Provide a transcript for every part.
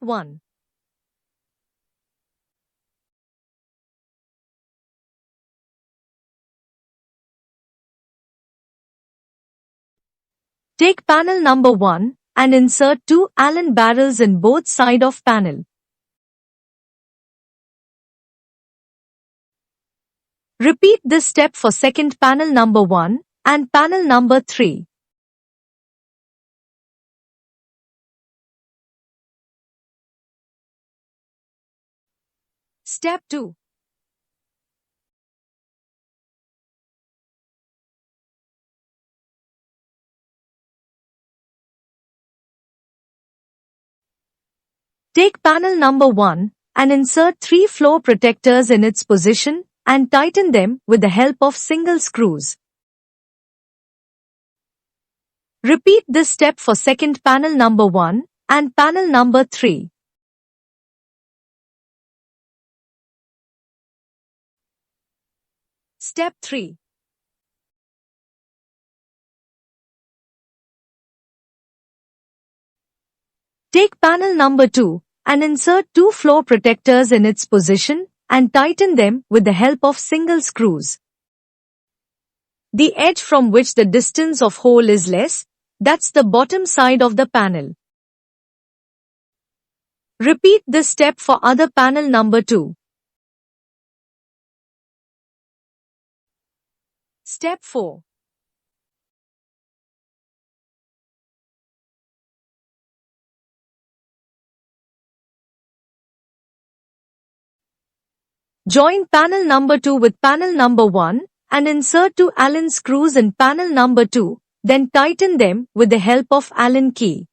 1. Take panel number 1 and insert 2 Allen barrels in both sides of panel. Repeat this step for second panel number 1 and panel number 3. Step 2. Take panel number 1 and insert 3 floor protectors in its position and tighten them with the help of single screws. Repeat this step for second panel number 1 and panel number 3. Step 3. Take panel number 2 and insert 2 floor protectors in its position and tighten them with the help of single screws. The edge from which the distance of hole is less, that's the bottom side of the panel. Repeat this step for other panel number 2. Step 4. Join panel number 2 with panel number 1 and insert 2 Allen screws in panel number 2, then tighten them with the help of Allen key.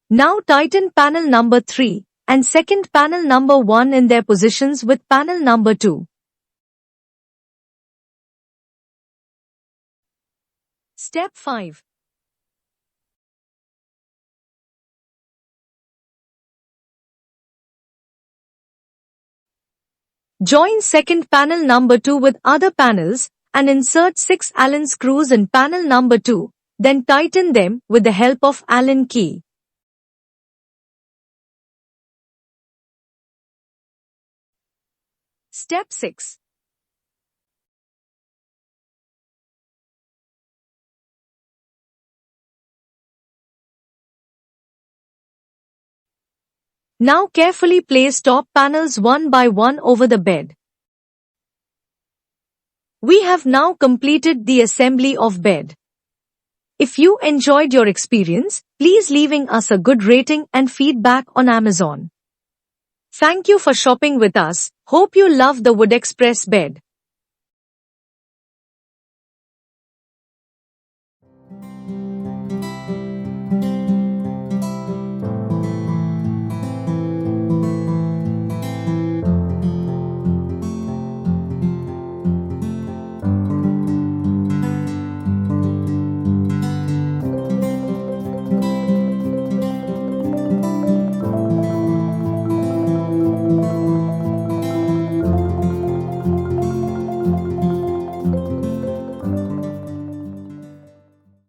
Now tighten panel number 3 and second panel number 1 in their positions with panel number 2. Step 5. Join second panel number 2 with other panels and insert 6 Allen screws in panel number 2, then tighten them with the help of Allen key. Step 6. Now carefully place top panels one by one over the bed. We have now completed the assembly of bed. If you enjoyed your experience, please leaving us a good rating and feedback on Amazon. Thank you for shopping with us. Hope you love the Wood Express bed.